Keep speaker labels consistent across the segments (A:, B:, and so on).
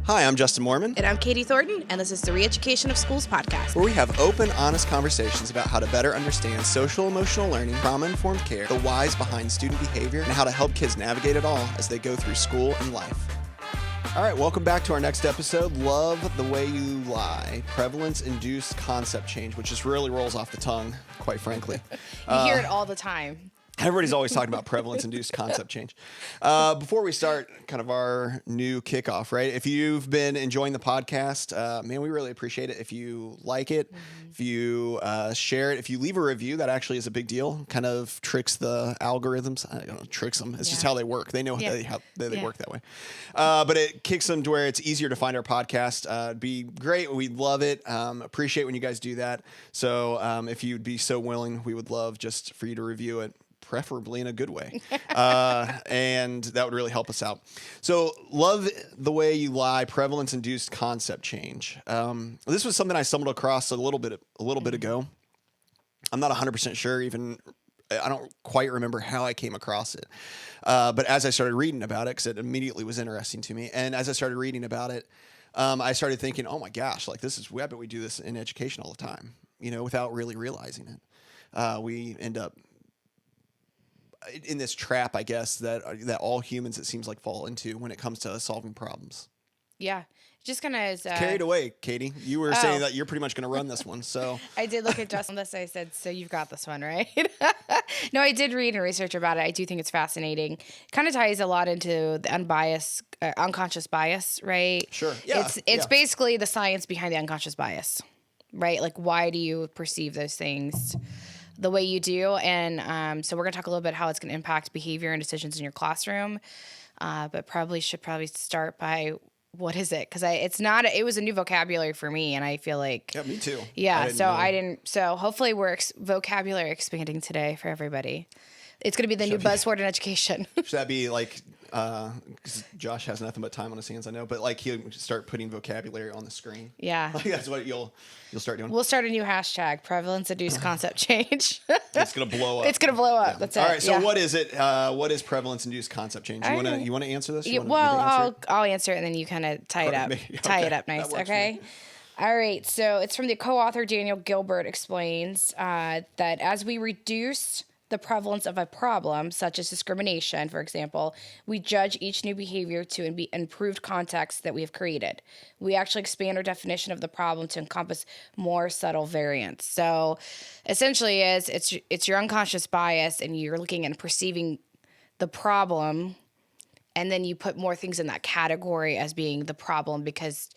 A: Hi, I'm Justin Moorman.
B: And I'm Katie Thornton, and this is the Re-Education of Schools podcast,
A: where we have open, honest conversations about how to better understand social-emotional learning, trauma-informed care, the whys behind student behavior, and how to help kids navigate it all as they go through school and life. All right, welcome back to our next episode, Love the Way You Lie, Prevalence-Induced Concept Change, which just really rolls off the tongue, quite frankly.
B: You hear it all the time.
A: Everybody's always talking about prevalence-induced concept change. Before we start kind of our new kickoff, right? If you've been enjoying the podcast, man, we really appreciate it. If you like it, if you share it, if you leave a review, that actually is a big deal. Kind of tricks the algorithms. I don't know, tricks them. It's just how they work. They know how they work that way. But it kicks them to where it's easier to find our podcast. It'd be great. We'd love it. Appreciate when you guys do that. So if you'd be so willing, we would love just for you to review it, preferably in a good way. And that would really help us out. So Love the Way You Lie, Prevalence-Induced Concept Change. This was something I stumbled across a little bit ago. I'm not 100% sure even. I don't quite remember how I came across it. But as I started reading about it, because it immediately was interesting to me. And as I started reading about it, I started thinking, oh my gosh, like I bet we do this in education all the time, without really realizing it. We end up in this trap, I guess, that all humans, it seems like, fall into when it comes to solving problems.
B: Yeah. Just kind of
A: carried away, Katie. You were saying that you're pretty much going to run this one. So
B: I did look at Justin on this. I said, so you've got this one, right? No, I did read and research about it. I do think it's fascinating. Kind of ties a lot into the unconscious bias, right?
A: Sure. Yeah.
B: It's basically the science behind the unconscious bias, right? Like, why do you perceive those things the way you do? And so we're going to talk a little bit how it's going to impact behavior and decisions in your classroom. But should start by, what is it? Because it was a new vocabulary for me, and I feel like...
A: Yeah, me too.
B: Yeah, so hopefully we're vocabulary expanding today for everybody. It's going to be the new buzzword in education.
A: Should that be like... Because Josh has nothing but time on his hands, I know, but like he'll start putting vocabulary on the screen.
B: Yeah,
A: like that's what you'll start doing.
B: We'll start a new hashtag: Prevalence-Induced Concept Change.
A: It's gonna blow up.
B: It's gonna blow up.
A: Yeah.
B: That's it.
A: All right. So what is it? What is prevalence-induced concept change? You want to answer this?
B: I'll answer it, and then you kind of tie it up. Tie it up nice. Okay. All right. So it's from the co-author Daniel Gilbert explains that as we reduce the prevalence of a problem, such as discrimination, for example, we judge each new behavior to be improved context that we have created. We actually expand our definition of the problem to encompass more subtle variants. So essentially it's your unconscious bias, and you're looking and perceiving the problem, and then you put more things in that category as being the problem because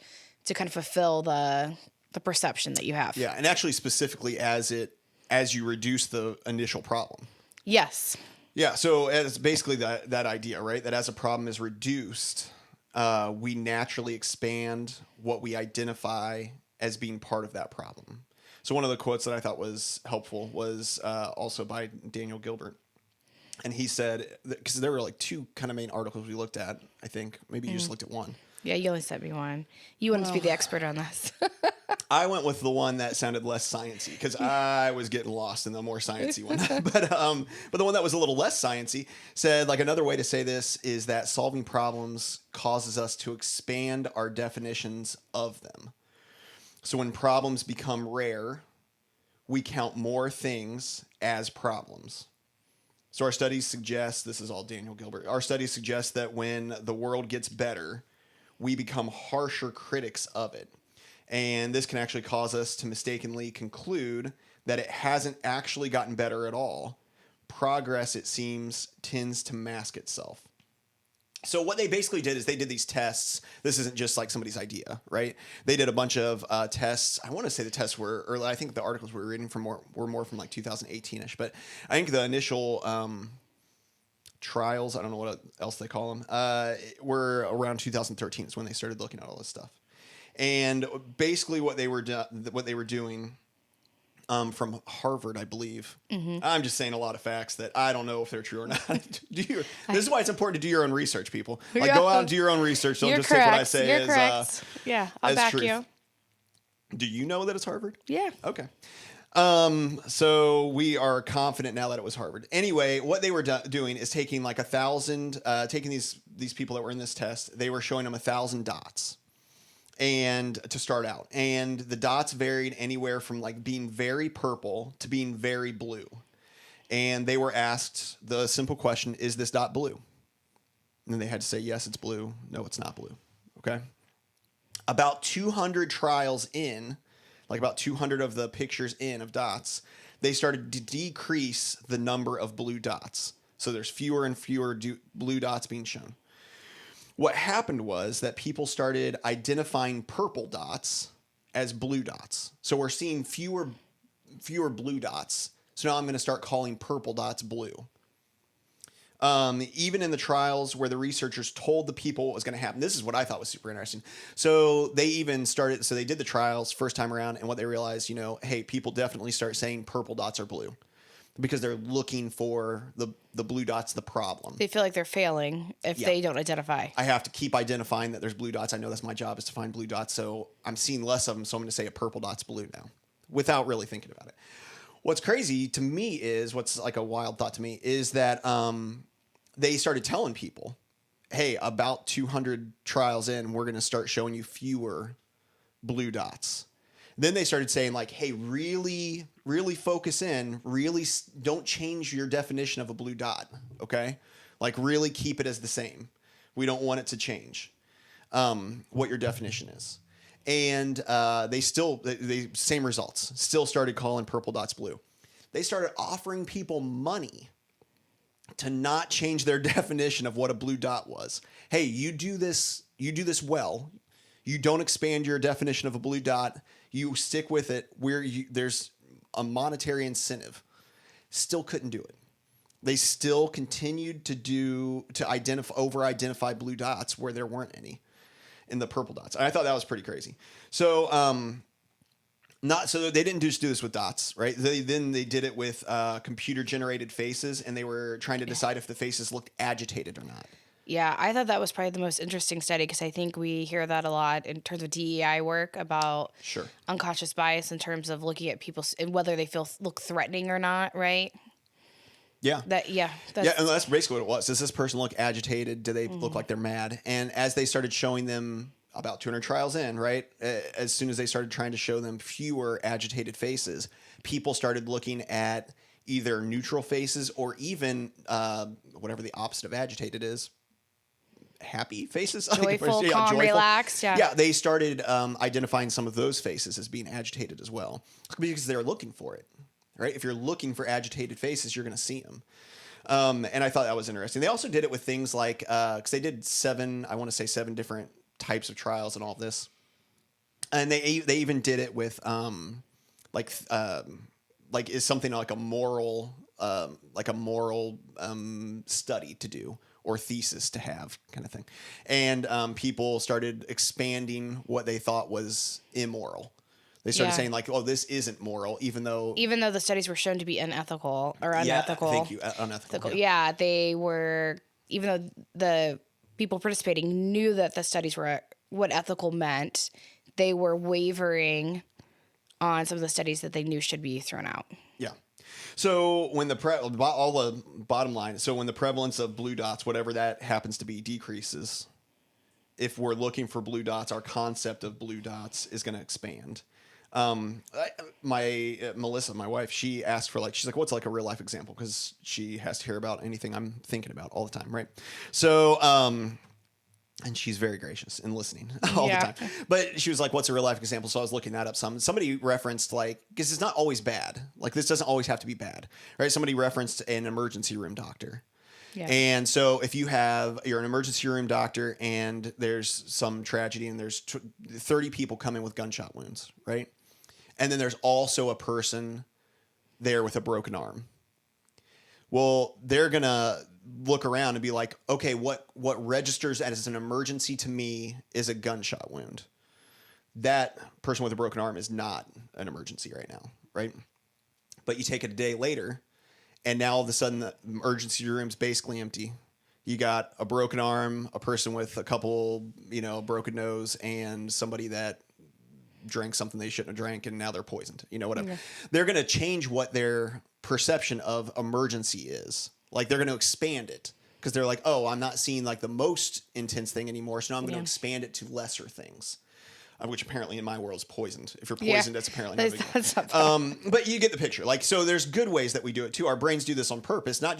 B: to kind of fulfill the perception that you have.
A: Yeah, and actually specifically as you reduce the initial problem.
B: Yes.
A: Yeah, so it's basically that idea, right? That as a problem is reduced, we naturally expand what we identify as being part of that problem. So one of the quotes that I thought was helpful was also by Daniel Gilbert. And he said, because there were like two kind of main articles we looked at, I think. Maybe you just looked at one. Yeah,
B: you only sent me one. You wanted to be the expert on this.
A: I went with the one that sounded less sciencey because I was getting lost in the more sciencey one. But the one that was a little less sciencey said, like, another way to say this is that solving problems causes us to expand our definitions of them. So when problems become rare, we count more things as problems. So our studies suggest, this is all Daniel Gilbert, our studies suggest that when the world gets better, we become harsher critics of it. And this can actually cause us to mistakenly conclude that it hasn't actually gotten better at all. Progress, it seems, tends to mask itself. So what they basically did is they did these tests. This isn't just like somebody's idea, right? They did a bunch of tests. I want to say the tests were early. I think the articles we were reading were more from like 2018-ish. But I think the initial trials, I don't know what else they call them, were around 2013 is when they started looking at all this stuff. And basically what they were doing from Harvard, I believe. Mm-hmm. I'm just saying a lot of facts that I don't know if they're true or not. This is why it's important to do your own research, people. Like, go out and do your own research. Don't just take what I say as
B: I'll back
A: truth.
B: you.
A: Do you know that it's Harvard?
B: Yeah.
A: Okay. So we are confident now that it was Harvard. Anyway, what they were doing is taking like 1,000, taking these people that were in this test, they were showing them 1,000 dots. and to start out. And the dots varied anywhere from like being very purple to being very blue. And they were asked the simple question, is this dot blue? And then they had to say, yes, it's blue. No, it's not blue. Okay. About 200 trials in, like about 200 of the pictures in of dots, they started to decrease the number of blue dots. So there's fewer and fewer blue dots being shown. What happened was that people started identifying purple dots as blue dots. So we're seeing fewer blue dots. So now I'm going to start calling purple dots blue. Even in the trials where the researchers told the people what was going to happen, this is what I thought was super interesting. So they even started, so they did the trials first time around, and what they realized, hey, people definitely start saying purple dots are blue because they're looking for the blue dots, the problem.
B: They feel like they're failing if they don't identify.
A: I have to keep identifying that there's blue dots. I know that's my job, is to find blue dots. So I'm seeing less of them. So I'm going to say a purple dot's blue now without really thinking about it. What's crazy to me is, what's like a wild thought to me, is that they started telling people, hey, about 200 trials in, we're going to start showing you fewer blue dots. Then they started saying like, hey, really, really focus in, really don't change your definition of a blue dot, okay? Like really keep it as the same. We don't want it to change what your definition is. And they same results, still started calling purple dots blue. They started offering people money to not change their definition of what a blue dot was. Hey, you do this well. You don't expand your definition of a blue dot. You stick with it there's a monetary incentive. Still couldn't do it. They still continued to over-identify blue dots where there weren't any in the purple dots. And I thought that was pretty crazy. So so they didn't just do this with dots, right? They did it with computer-generated faces, and they were trying to decide if the faces looked agitated or not.
B: Yeah, I thought that was probably the most interesting study because I think we hear that a lot in terms of DEI work about unconscious bias in terms of looking at people and whether they look threatening or not, right?
A: Yeah. And that's basically what it was. Does this person look agitated? Do they look like they're mad? And as they started showing them about 200 trials in, right? As soon as they started trying to show them fewer agitated faces, people started looking at either neutral faces or even whatever the opposite of agitated is. Happy faces,
B: joyful, calm, relaxed.
A: Yeah, they started identifying some of those faces as being agitated as well because they're looking for it, right? If you're looking for agitated faces, you're going to see them. And I thought that was interesting. They also did it with things like because they did 7 different types of trials and all of this, and they even did it with is something like a moral study to do, or thesis to have, kind of thing. And people started expanding what they thought was immoral. They started saying like, oh, this isn't moral, even though
B: the studies were shown to be unethical or unethical.
A: Yeah, thank you, unethical.
B: Yeah, they were, even though the people participating knew that the studies were what ethical meant, they were wavering on some of the studies that they knew should be thrown out.
A: Yeah. So when all the bottom line, so when the prevalence of blue dots, whatever that happens to be, decreases, if we're looking for blue dots, our concept of blue dots is going to expand. Melissa, my wife, she asked for she's like, what's like a real life example? Because she has to hear about anything I'm thinking about all the time, right? So, and she's very gracious in listening all the time. But she was like, what's a real life example? So I was looking that up somebody referenced because it's not always bad. Like this doesn't always have to be bad, right? Somebody referenced an emergency room doctor. Yeah. And so if you're an emergency room doctor and there's some tragedy and there's 30 people come in with gunshot wounds, right? And then there's also a person there with a broken arm. Well, they're going to look around and be like, okay, what registers as an emergency to me is a gunshot wound. That person with a broken arm is not an emergency right now, right? But you take it a day later, and now all of a sudden the emergency room's basically empty. You got a broken arm, a person with a couple, broken nose, and somebody that drank something they shouldn't have drank, and now they're poisoned, whatever. Yeah. They're going to change what their perception of emergency is. Like they're going to expand it because they're like, oh, I'm not seeing like the most intense thing anymore. So now I'm going to expand it to lesser things. which apparently in my world is poisoned. If you're poisoned, that's apparently not
B: that's
A: legal. But you get the picture. Like, so there's good ways that we do it too. Our brains do this on purpose, not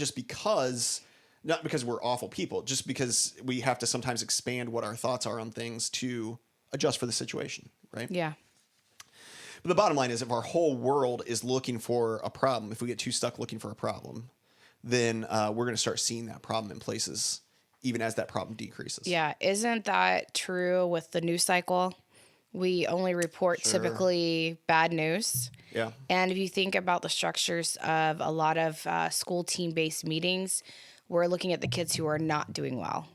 A: because we're awful people, just because we have to sometimes expand what our thoughts are on things to adjust for the situation, right?
B: Yeah.
A: But the bottom line is, if our whole world is looking for a problem, if we get too stuck looking for a problem, then we're going to start seeing that problem in places even as that problem decreases.
B: Yeah. Isn't that true with the news cycle? We only report typically bad news.
A: Yeah.
B: And if you think about the structures of a lot of school team-based meetings, we're looking at the kids who are not doing well.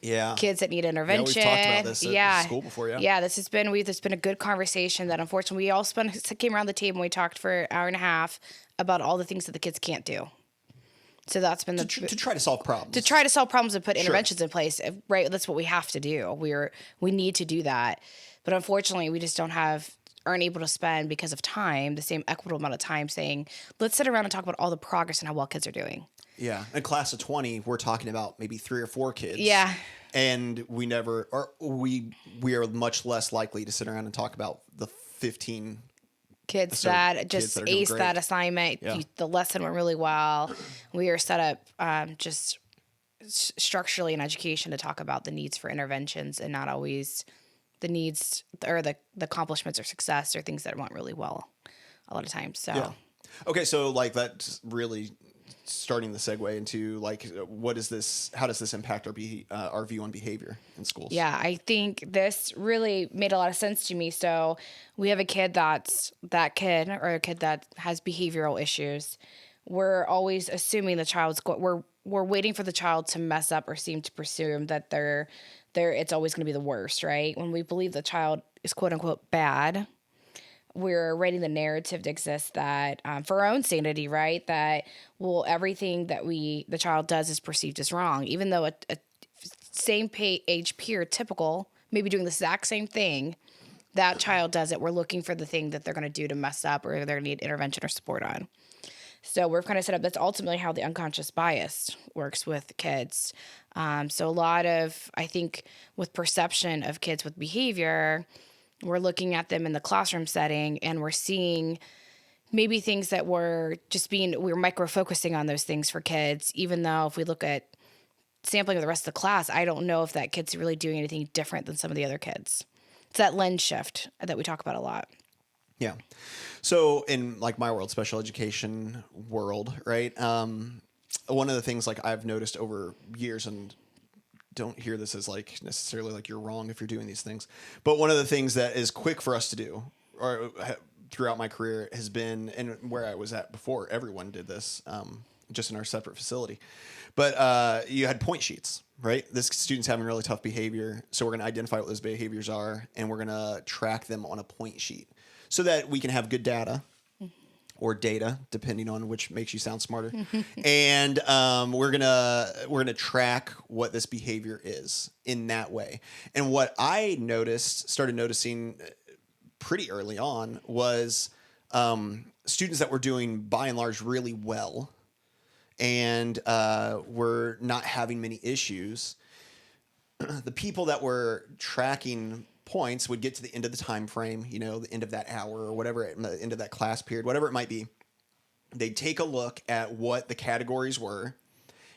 A: Yeah.
B: Kids that need intervention.
A: Yeah, we've talked about this at school before, yeah.
B: Yeah, this has been a good conversation that unfortunately we all came around the table and we talked for an hour and a half about all the things that the kids can't do. So that's been
A: to try to solve problems.
B: To try to solve problems and put interventions in place, right? That's what we have to do. We need to do that. But unfortunately, we just aren't able to spend, because of time, the same equitable amount of time saying, let's sit around and talk about all the progress and how well kids are doing.
A: Yeah. In class of 20, we're talking about maybe 3 or 4 kids.
B: Yeah.
A: And we are much less likely to sit around and talk about the 15
B: kids that just aced that assignment.
A: Yeah.
B: The lesson went really well. We are set up just structurally in education to talk about the needs for interventions and not always the needs or the accomplishments or success or things that went really well a lot of times. So,
A: yeah. Okay. So like that's really starting the segue into like, how does this impact our view on behavior in schools?
B: Yeah, I think this really made a lot of sense to me. So we have a kid that has behavioral issues. We're always assuming the child's we're waiting for the child to mess up or seem to presume that it's always going to be the worst, right? When we believe the child is quote unquote bad, we're writing the narrative to exist that for our own sanity, right? That everything that the child does is perceived as wrong, even though a same age peer, typical, maybe doing the exact same thing, that child does it. We're looking for the thing that they're going to do to mess up or they're going to need intervention or support on. So we're kind of set up. That's ultimately how the unconscious bias works with kids. So a lot of, I think, with perception of kids with behavior, we're looking at them in the classroom setting and we're seeing maybe things that we're micro-focusing on those things for kids, even though if we look at sampling of the rest of the class, I don't know if that kid's really doing anything different than some of the other kids. It's that lens shift that we talk about a lot.
A: Yeah. So in like my world, special education world, right? One of the things like I've noticed over years, and don't hear this as like necessarily like you're wrong if you're doing these things, but one of the things that is quick for us to do or throughout my career has been, and where I was at before, everyone did this, just in our separate facility, but you had point sheets, right? This student's having really tough behavior. So we're going to identify what those behaviors are and we're going to track them on a point sheet so that we can have good data or data, depending on which makes you sound smarter. And we're gonna track what this behavior is in that way. And what I started noticing pretty early on was students that were doing by and large really well and were not having many issues. The people that were tracking points would get to the end of the time frame, the end of that hour or whatever, the end of that class period, whatever it might be. They'd take a look at what the categories were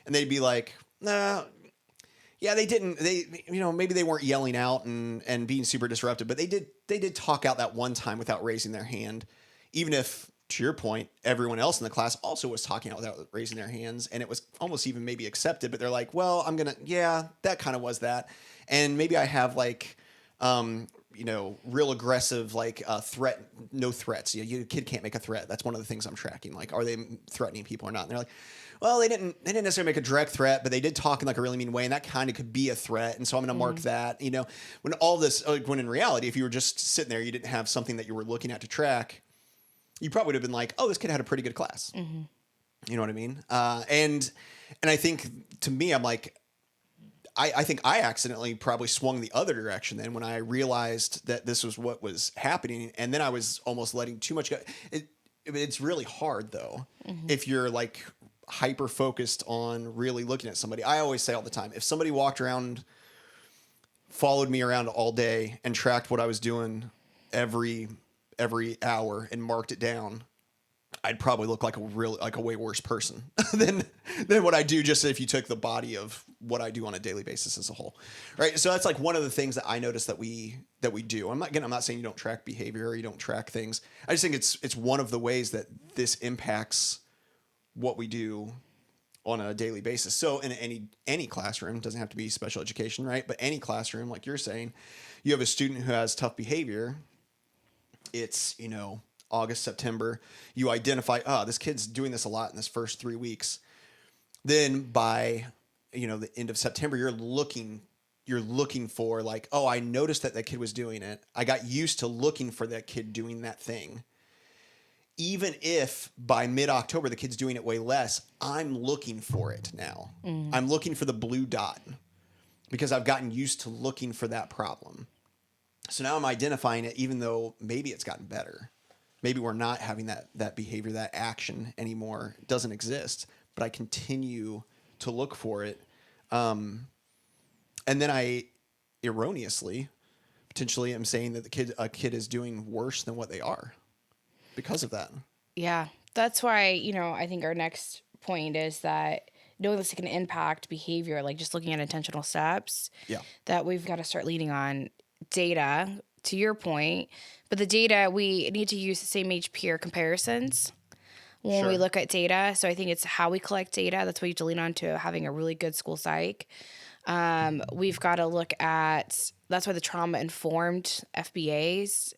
A: and they'd be like, nah, yeah, maybe they weren't yelling out and being super disruptive, but they did talk out that one time without raising their hand, even if, to your point, everyone else in the class also was talking out without raising their hands and it was almost even maybe accepted, but they're like, well, that kind of was that. And maybe I have like, real aggressive, like threat, no threats. Your kid can't make a threat. That's one of the things I'm tracking. Like, are they threatening people or not? And they're like, well, they didn't necessarily make a direct threat, but they did talk in like a really mean way. And that kind of could be a threat. And so I'm going to mark that, when all this, when in reality, if you were just sitting there, you didn't have something that you were looking at to track, you probably would have been like, oh, this kid had a pretty good class. Mm-hmm. You know what I mean? And I think to me, I'm like, I think I accidentally probably swung the other direction then when I realized that this was what was happening. And then I was almost letting too much go. It's really hard though. Mm-hmm. If you're like hyper focused on really looking at somebody. I always say all the time, if somebody walked around followed me around all day and tracked what I was doing every hour and marked it down, I'd probably look like a way worse person than what I do just if you took the body of what I do on a daily basis as a whole. Right. So that's like one of the things that I noticed that we do. I'm not saying you don't track behavior or you don't track things. I just think it's one of the ways that this impacts what we do on a daily basis. So in any classroom, doesn't have to be special education, right? But any classroom, like you're saying, you have a student who has tough behavior. It's, August, September, you identify, this kid's doing this a lot in this first 3 weeks. Then by, the end of September, you're looking for like, oh, I noticed that kid was doing it. I got used to looking for that kid doing that thing. Even if by mid-October the kid's doing it way less, I'm looking for it now. I'm looking for the blue dot because I've gotten used to looking for that problem. So now I'm identifying it, even though maybe it's gotten better. Maybe we're not having that behavior, that action anymore. It doesn't exist, but I continue to look for it. And then I erroneously, potentially am saying that a kid is doing worse than what they are because of that.
B: Yeah. That's why, I think our next point is that knowing this can impact behavior, like just looking at intentional steps, that we've got to start leaning on data, to your point. But the data, we need to use the same age peer comparisons when we look at data. So I think it's how we collect data. That's why you have to lean on to having a really good school psych. We've got to look at, that's why the trauma-informed FBAs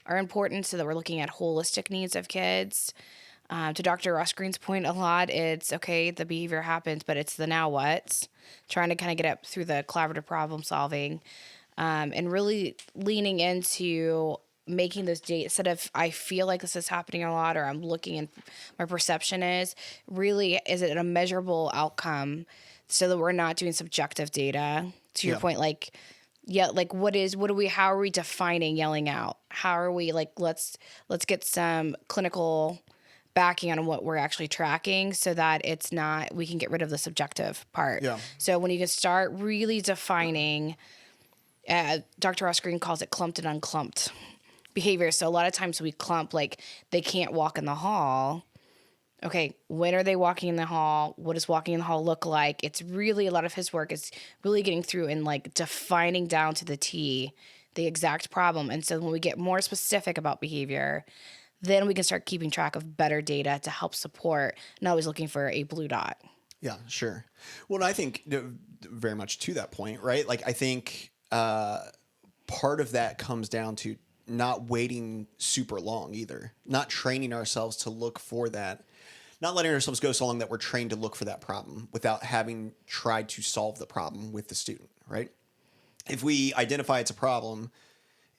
B: are important, so that we're looking at holistic needs of kids. To Dr. Ross Green's point a lot, it's, okay, the behavior happens, but it's the now what, trying to kind of get up through the collaborative problem solving, and really leaning into making those data, instead of I feel like this is happening a lot, or I'm looking and my perception is it a measurable outcome, so that we're not doing subjective data, to your point, like, how are we defining yelling out? How are we let's get some clinical backing on what we're actually tracking, so that it's not, we can get rid of the subjective part. Yeah. So when you can start really defining, Dr. Ross Green calls it clumped and unclumped behavior. So a lot of times we clump, like they can't walk in the hall. Okay, when are they walking in the hall? What does walking in the hall look like? It's really, a lot of his work is really getting through and defining down to the T the exact problem. And so when we get more specific about behavior, then we can start keeping track of better data to help support, not always looking for a blue dot.
A: Yeah, sure. Well, and I think very much to that point, right? I think part of that comes down to not waiting super long either, not training ourselves to look for that. Not letting ourselves go so long that we're trained to look for that problem without having tried to solve the problem with the student, right? If we identify it's a problem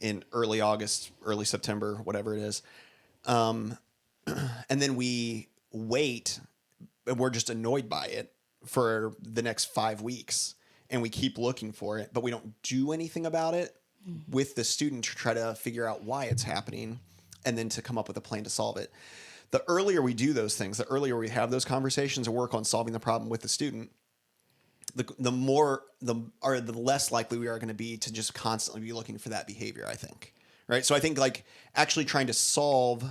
A: in early August, early September, whatever it is, and then we wait and we're just annoyed by it for the next 5 weeks and we keep looking for it, but we don't do anything about it with the student to try to figure out why it's happening and then to come up with a plan to solve it. The earlier we do those things, the earlier we have those conversations and work on solving the problem with the student, the less likely we are going to be to just constantly be looking for that behavior, I think. Right? So I think actually trying to solve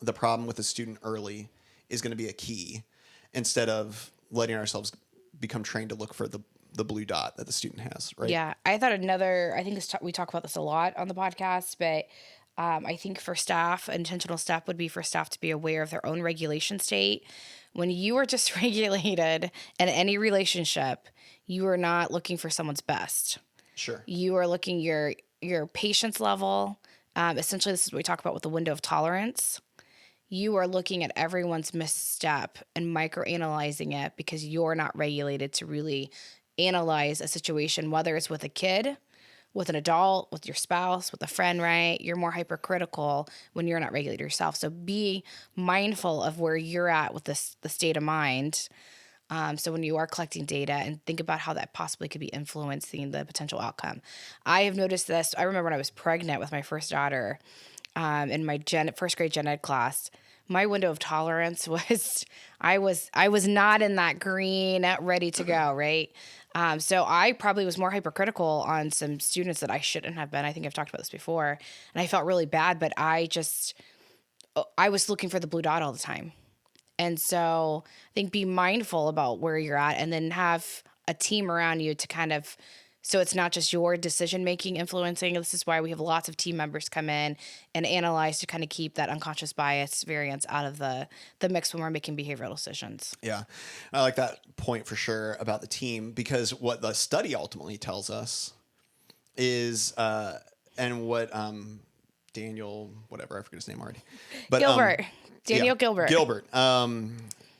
A: the problem with the student early is going to be a key, instead of letting ourselves become trained to look for the blue dot that the student has, right?
B: Yeah. I think we talk about this a lot on the podcast, but I think for staff, intentional step would be for staff to be aware of their own regulation state. When you are dysregulated in any relationship, you are not looking for someone's best.
A: Sure.
B: You are looking your patience level. Essentially, this is what we talk about with the window of tolerance. You are looking at everyone's misstep and microanalyzing it because you're not regulated to really analyze a situation, whether it's with a kid, with an adult, with your spouse, with a friend, right? You're more hypercritical when you're not regulated yourself. So be mindful of where you're at with the state of mind. So when you are collecting data, and think about how that possibly could be influencing the potential outcome. I have noticed this. I remember when I was pregnant with my first daughter, in my first grade gen ed class, my window of tolerance was, I was not in that green, ready to go, right? So I probably was more hypercritical on some students that I shouldn't have been. I think I've talked about this before, and I felt really bad, but I was looking for the blue dot all the time. And so I think be mindful about where you're at, and then have a team around you to kind of, so it's not just your decision-making influencing. This is why we have lots of team members come in and analyze to kind of keep that unconscious bias variance out of the mix when we're making behavioral decisions.
A: Yeah. I like that point for sure about the team, because what the study ultimately tells us is, and what Daniel, whatever, I forget his name already. But
B: Gilbert. Daniel Gilbert.
A: Gilbert.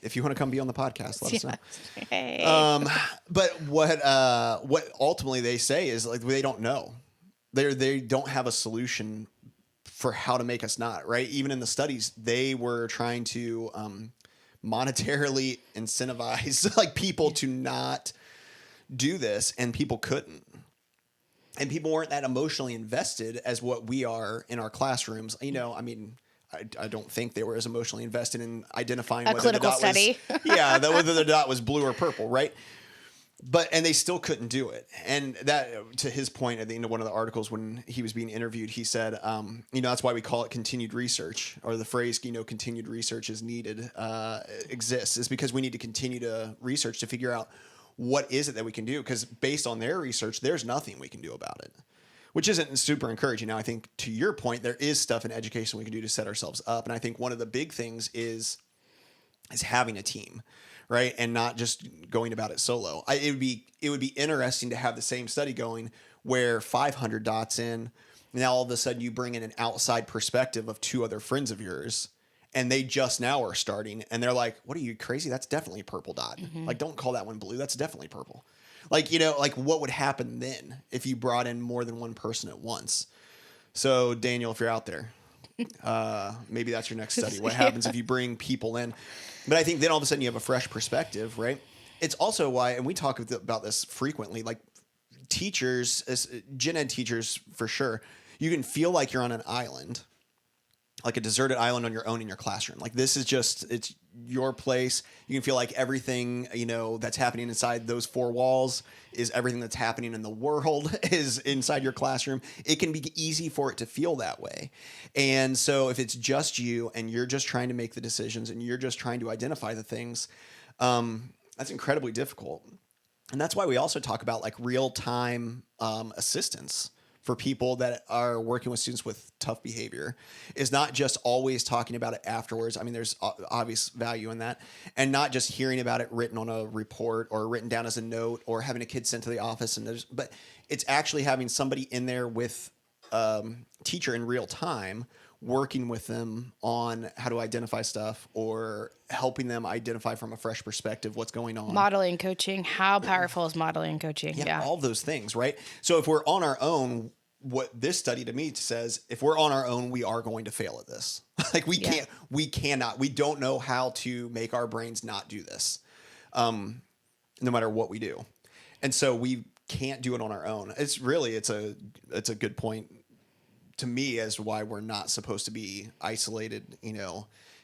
A: If you want to come be on the podcast, let us know.
B: Hey.
A: But what ultimately they say is, like, they don't know. They don't have a solution for how to make us not, right? Even in the studies, they were trying to monetarily incentivize like people to not do this, and people couldn't. And people weren't that emotionally invested as what we are in our classrooms. You know, I mean, I don't think they were as emotionally invested in identifying whether
B: clinical
A: the dot
B: study.
A: was, whether the dot was blue or purple, right? And they still couldn't do it. And that, to his point at the end of one of the articles when he was being interviewed, he said, that's why we call it continued research, or the phrase, continued research is needed, exists, is because we need to continue to research to figure out what is it that we can do. Because based on their research, there's nothing we can do about it, which isn't super encouraging. Now, I think to your point, there is stuff in education we can do to set ourselves up. And I think one of the big things is having a team, right? And not just going about it solo. It would be interesting to have the same study going where 500 dots in, now all of a sudden you bring in an outside perspective of two other friends of yours, and they just now are starting, and they're like, what are you, crazy? That's definitely a purple dot. Mm-hmm. Like, don't call that one blue. That's definitely purple. Like, what would happen then if you brought in more than one person at once? So, Daniel, if you're out there, maybe that's your next study. What happens if you bring people in? But I think then all of a sudden you have a fresh perspective, right? It's also why, and we talk about this frequently, like teachers, gen ed teachers for sure, you can feel like you're on an island, like a deserted island on your own in your classroom. Like, this is just, it's your place. You can feel like everything, that's happening inside those four walls is everything that's happening in the world is inside your classroom. It can be easy for it to feel that way. And so if it's just you and you're just trying to make the decisions and you're just trying to identify the things, that's incredibly difficult. And that's why we also talk about like real-time assistance for people that are working with students with tough behavior, is not just always talking about it afterwards. I mean, there's obvious value in that, and not just hearing about it written on a report or written down as a note or having a kid sent to the office. But it's actually having somebody in there with teacher in real time, working with them on how to identify stuff or helping them identify from a fresh perspective what's going on.
B: Modeling coaching. How powerful is modeling coaching?
A: Yeah, all those things, right? So if we're on our own, what this study to me says, if we're on our own, we are going to fail at this. Like we don't know how to make our brains not do this, no matter what we do. And so we can't do it on our own. It's a good point to me as to why we're not supposed to be isolated,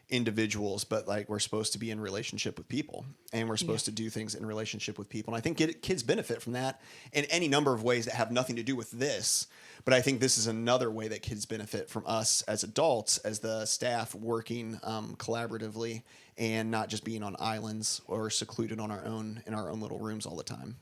A: individuals, but like we're supposed to be in relationship with people, and we're supposed to do things in relationship with people. And I think kids benefit from that in any number of ways that have nothing to do with this. But I think this is another way that kids benefit from us as adults, as the staff working collaboratively and not just being on islands or secluded on our own in our own little rooms all the time.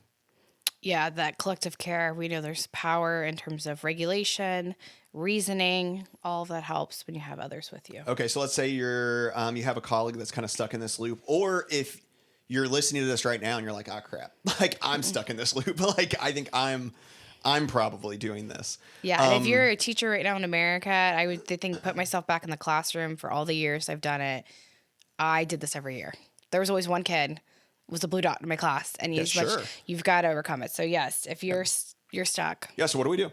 B: Yeah, that collective care, we know there's power in terms of regulation, reasoning, all of that helps when you have others with you.
A: Okay, so let's say you have a colleague that's kind of stuck in this loop, or if you're listening to this right now and you're like, oh crap, like I'm stuck in this loop. Like I think I'm probably doing this.
B: Yeah, and if you're a teacher right now in America, I would put myself back in the classroom for all the years I've done it. I did this every year. There was always one kid was a blue dot in my class, and you've got to overcome it. So yes, if you're stuck.
A: Yeah. So what do we do?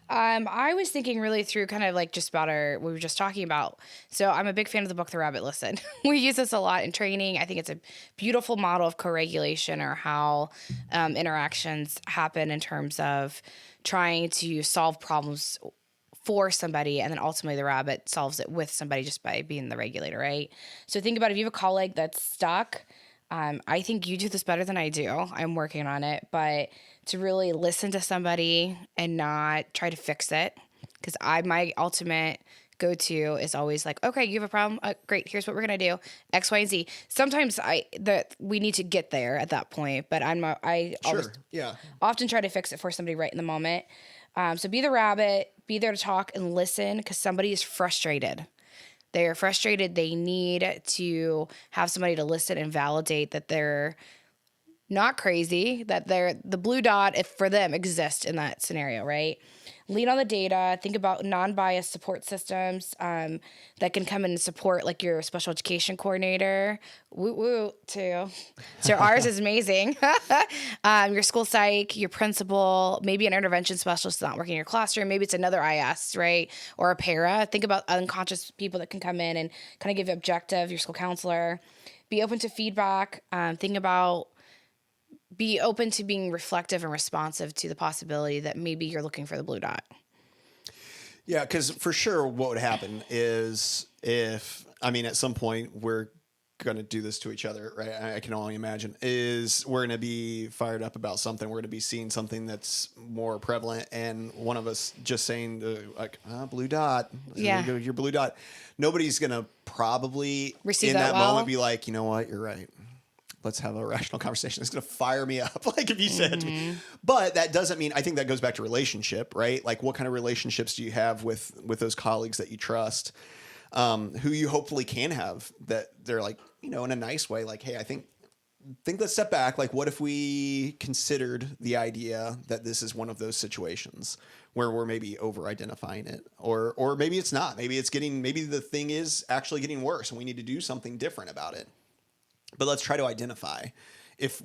B: I was thinking really through kind of like just about we were just talking about. So I'm a big fan of the book, The Rabbit Listen. We use this a lot in training. I think it's a beautiful model of co-regulation, or how interactions happen in terms of trying to solve problems for somebody, and then ultimately the rabbit solves it with somebody just by being the regulator, right? So think about if you have a colleague that's stuck. I think you do this better than I do. I'm working on it, but to really listen to somebody and not try to fix it, because my ultimate go-to is always like, okay, you have a problem. Great. Here's what we're gonna do: X, Y, and Z. Sometimes we need to get there at that point, but I often try to fix it for somebody right in the moment. So be the rabbit, be there to talk and listen, because somebody is frustrated. They are frustrated. They need to have somebody to listen and validate that they're not crazy, that the blue dot, if for them, exists in that scenario, right? Lean on the data. Think about non-biased support systems that can come in and support, like your special education coordinator. Woo woo too. So ours is amazing. Your school psych, your principal, maybe an intervention specialist not working in your classroom. Maybe it's another IS, right? Or a para. Think about unconscious people that can come in and kind of give you objective. Your school counselor. Be open to feedback. Be open to being reflective and responsive to the possibility that maybe you're looking for the blue dot.
A: Yeah, because for sure what would happen is at some point we're going to do this to each other, right? I can only imagine, is we're going to be fired up about something. We're going to be seeing something that's more prevalent, and one of us just saying blue dot.
B: Yeah.
A: Your blue dot. Nobody's going to probably
B: receive
A: in
B: that
A: moment be like, you know what, you're right. Let's have a rational conversation. It's going to fire me up, like if you said to me. But that doesn't mean, I think that goes back to relationship, right? Like what kind of relationships do you have with those colleagues that you trust, who you hopefully can have, that they're like, in a nice way, like, hey, I think let's step back. Like, what if we considered the idea that this is one of those situations where we're maybe over-identifying it, or maybe it's not. Maybe the thing is actually getting worse and we need to do something different about it. But let's try to identify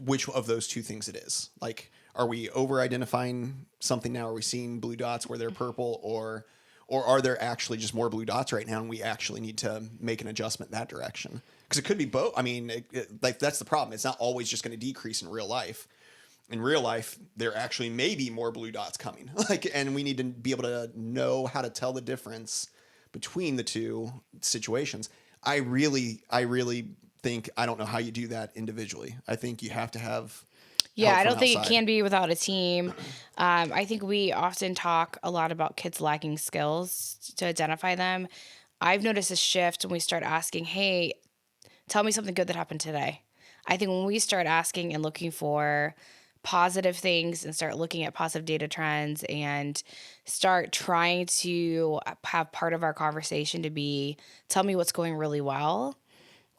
A: which of those two things it is. Like, are we over-identifying something now? Are we seeing blue dots where they're purple, or are there actually just more blue dots right now, and we actually need to make an adjustment that direction? Because it could be both. I mean, that's the problem. It's not always just going to decrease in real life. In real life, there actually may be more blue dots coming. And we need to be able to know how to tell the difference between the two situations. I really think, I don't know how you do that individually. I think you have to have
B: I don't think it can be without a team. I think we often talk a lot about kids lacking skills to identify them. I've noticed a shift when we start asking, hey, tell me something good that happened today. I think when we start asking and looking for positive things and start looking at positive data trends and start trying to have part of our conversation to be, tell me what's going really well,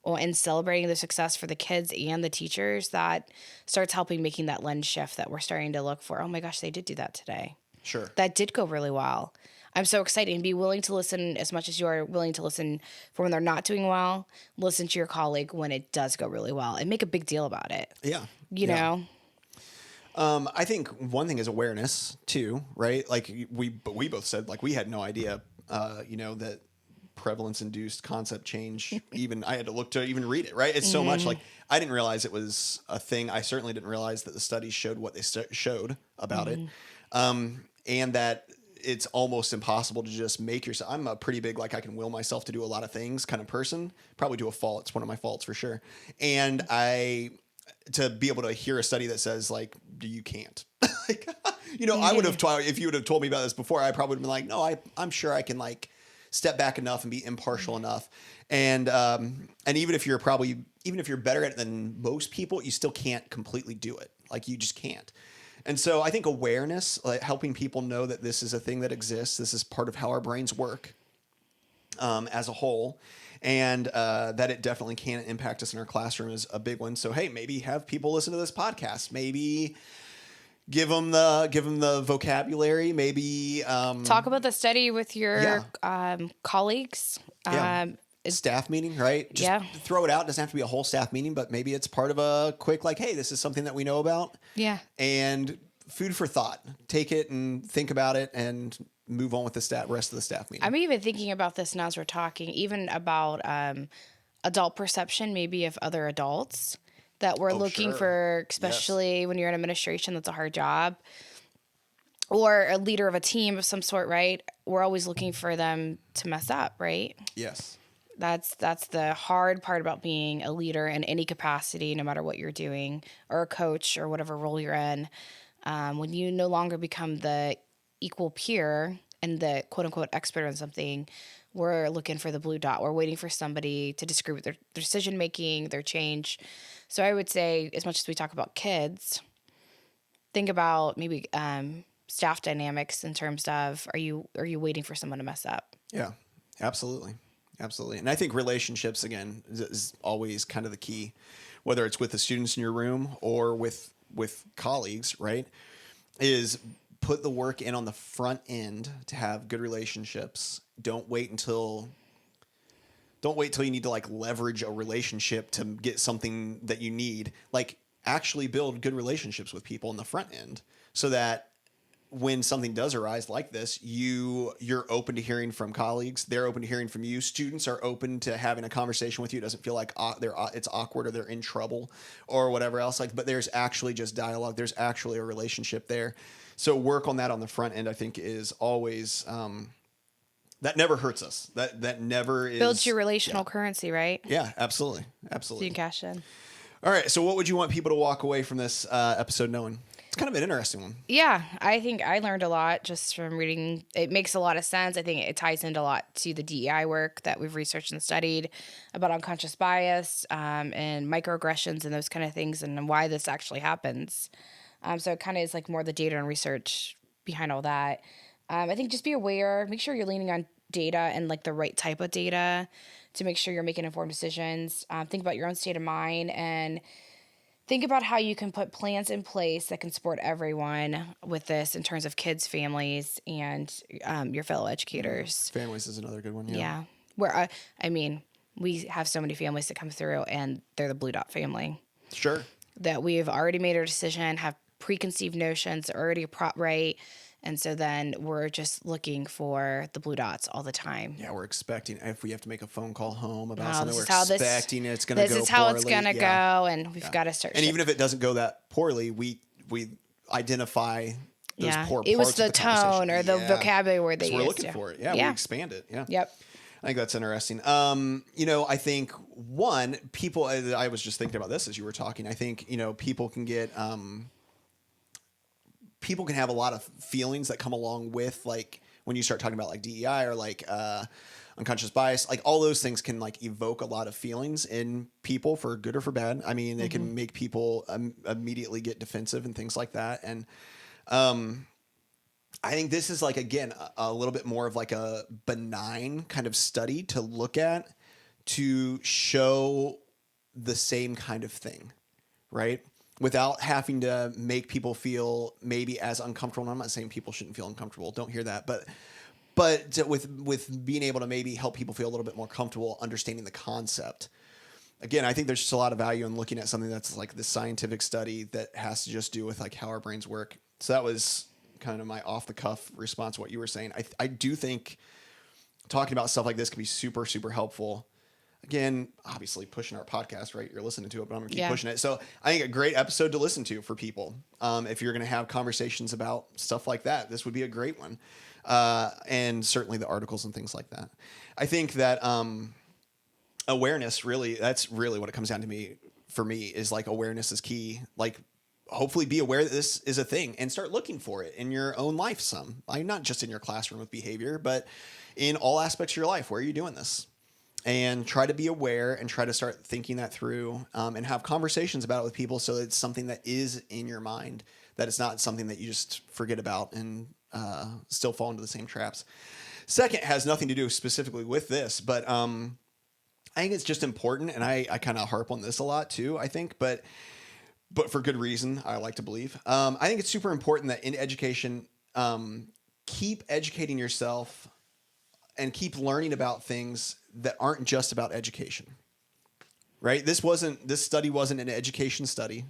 B: and celebrating the success for the kids and the teachers, that starts helping making that lens shift that we're starting to look for. Oh my gosh, they did do that today.
A: Sure.
B: That did go really well. I'm so excited, and be willing to listen as much as you are willing to listen for when they're not doing well. Listen to your colleague when it does go really well and make a big deal about it.
A: Yeah.
B: You know?
A: I think one thing is awareness too, right? Like we both said, like, we had no idea, that prevalence-induced concept change, even I had to look to even read it, right? It's so much, like, I didn't realize it was a thing. I certainly didn't realize that the studies showed what they showed about it. And that it's almost impossible to just make yourself. I'm a pretty big, like, I can will myself to do a lot of things kind of person, probably to a fault. It's one of my faults for sure. And to be able to hear a study that says, like, you can't, like, I would have if you would have told me about this before, I probably would have been like, no, I'm sure I can, like, step back enough and be impartial enough. And even if you're better at it than most people, you still can't completely do it. Like, you just can't. And so I think awareness, like helping people know that this is a thing that exists, this is part of how our brains work as a whole, and that it definitely can impact us in our classroom is a big one. So, hey, maybe have people listen to this podcast. Maybe give them the vocabulary. Maybe
B: talk about the study with your colleagues.
A: Staff meeting, right? Just throw it out. It doesn't have to be a whole staff meeting, but maybe it's part of a quick, like, hey, this is something that we know about. Yeah. And food for thought. Take it and think about it and move on with the rest of the staff meeting.
B: I'm even thinking about this now as we're talking, even about adult perception, maybe of other adults that we're looking for, especially when you're in administration. That's a hard job. or a leader of a team of some sort, right? We're always looking for them to mess up, right?
A: Yes.
B: That's the hard part about being a leader in any capacity, no matter what you're doing, or a coach or whatever role you're in. When you no longer become the equal peer and the quote unquote expert on something, we're looking for the blue dot. We're waiting for somebody to disagree with their decision making, their change. So I would say, as much as we talk about kids, think about maybe staff dynamics in terms of are you waiting for someone to mess up?
A: Yeah, absolutely. Absolutely. And I think relationships, again, is always kind of the key, whether it's with the students in your room or with colleagues, right? Is put the work in on the front end to have good relationships. Don't wait until you need to like leverage a relationship to get something that you need. Like actually build good relationships with people in the front end so that when something does arise like this, you're open to hearing from colleagues. They're open to hearing from you. Students are open to having a conversation with you. It doesn't feel like it's awkward or they're in trouble or whatever else. Like, but there's actually just dialogue. There's actually a relationship there. So work on that on the front end, I think, is always that never hurts us. That never
B: builds your relational currency, right?
A: Yeah, absolutely,
B: So
A: absolutely.
B: you can cash in.
A: All right. So what would you want people to walk away from this episode knowing? It's kind of an interesting one.
B: Yeah, I think I learned a lot just from reading. It makes a lot of sense. I think it ties into a lot to the DEI work that we've researched and studied about unconscious bias and microaggressions and those kind of things and why this actually happens. So it kind of is like more the data and research behind all that. I think just be aware, make sure you're leaning on data and like the right type of data to make sure you're making informed decisions. Think about your own state of mind and think about how you can put plans in place that can support everyone with this in terms of kids, families, and your fellow educators.
A: Families is another good one.
B: Yeah. Where, I mean, we have so many families that come through and they're the Blue Dot family.
A: Sure.
B: That we've already made our decision, have preconceived notions, already right. And so then we're just looking for the blue dots all the time.
A: Yeah, we're expecting if we have to make a phone call home about
B: Oh,
A: something,
B: this
A: we're
B: is how
A: expecting it's going to go
B: This is
A: poorly.
B: how it's going to go, and we've got to start.
A: And even if it doesn't go that poorly, we identify those poor parts
B: it was the
A: of the
B: tone or the vocabulary word they used.
A: We're looking for it. Yeah, we expand it. Yeah.
B: Yep.
A: I think that's interesting. I think people, I was just thinking about this as you were talking. I think, people can get, people can have a lot of feelings that come along with like when you start talking about like DEI or like unconscious bias, like all those things can like evoke a lot of feelings in people for good or for bad. I mean, they can make people immediately get defensive and things like that. And I think this is like, again, a little bit more of like a benign kind of study to look at to show the same kind of thing, right? Without having to make people feel maybe as uncomfortable. And I'm not saying people shouldn't feel uncomfortable. Don't hear that. But with being able to maybe help people feel a little bit more comfortable understanding the concept. Again, I think there's just a lot of value in looking at something that's like this scientific study that has to just do with like how our brains work. So that was kind of my off the cuff response to what you were saying. I do think talking about stuff like this can be super, super helpful. Again, obviously pushing our podcast, right? You're listening to it, but I'm going to keep pushing it. So I think a great episode to listen to for people. If you're going to have conversations about stuff like that, this would be a great one. And certainly the articles and things like that. I think that awareness that's really what it comes down to for me is like awareness is key. Like hopefully be aware that this is a thing and start looking for it in your own life not just in your classroom with behavior, but in all aspects of your life. Where are you doing this? And try to be aware and try to start thinking that through and have conversations about it with people so it's something that is in your mind, that it's not something that you just forget about and still fall into the same traps. Second, has nothing to do specifically with this, but I think it's just important, and I kind of harp on this a lot too, I think, but for good reason, I like to believe. I think it's super important that in education, keep educating yourself and keep learning about things that aren't just about education, right? This study wasn't an education study.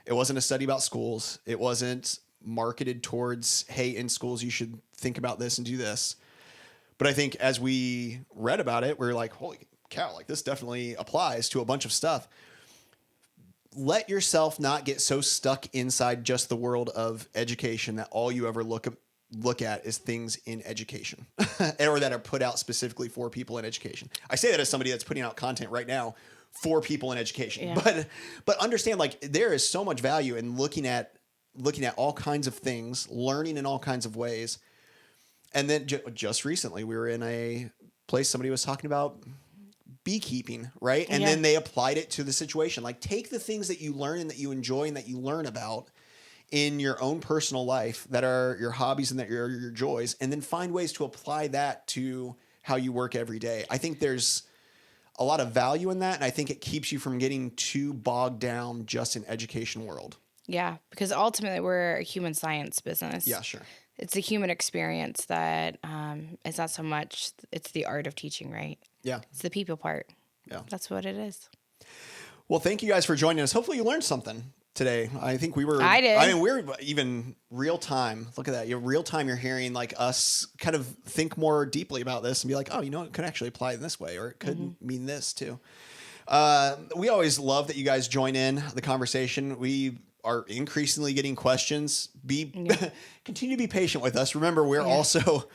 A: It wasn't a study about schools. It wasn't marketed towards, hey, in schools, you should think about this and do this. But I think as we read about it, we're like, holy cow, like this definitely applies to a bunch of stuff. let yourself not get so stuck inside just the world of education that all you ever look at is things in education or that are put out specifically for people in education. I say that as somebody that's putting out content right now for people in education, but understand, like, there is so much value in looking at all kinds of things, learning in all kinds of ways. And then just recently we were in a place, somebody was talking about beekeeping, right? And then they applied it to the situation. Like, take the things that you learn and that you enjoy and that you learn about in your own personal life that are your hobbies and that are your joys, and then find ways to apply that to how you work every day. I think there's a lot of value in that, and I think it keeps you from getting too bogged down just in education world.
B: Yeah, because ultimately we're a human science business.
A: Yeah, sure.
B: It's the human experience that it's not so much, it's the art of teaching, right?
A: Yeah.
B: It's the people part.
A: Yeah.
B: That's what it is.
A: Well, thank you guys for joining us. Hopefully you learned something today. I think
B: I did.
A: I mean, we're even real time. Look at that. You're real time. You're hearing like us kind of think more deeply about this and be like, oh, it could actually apply in this way, or it could mean this too. We always love that you guys join in the conversation. We are increasingly getting questions. Continue to be patient with us. Remember, we're also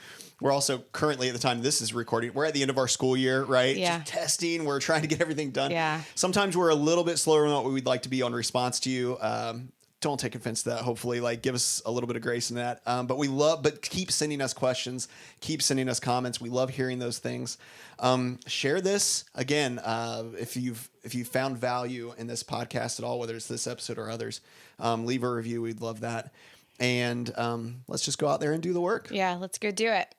A: currently, at the time this is recording, we're at the end of our school year, right?
B: Yeah.
A: Just testing. We're trying to get everything done.
B: Yeah.
A: Sometimes we're a little bit slower than what we'd like to be on response to you. Don't take offense to that. Hopefully, give us a little bit of grace in that. But keep sending us questions. Keep sending us comments. We love hearing those things. Share this again. If you've found value in this podcast at all, whether it's this episode or others, leave a review. We'd love that. And let's just go out there and do the work.
B: Yeah, let's go do it.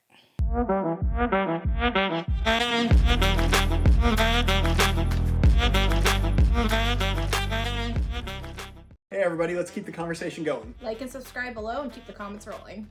A: Hey, everybody, let's keep the conversation going.
C: Like and subscribe below and keep the comments rolling.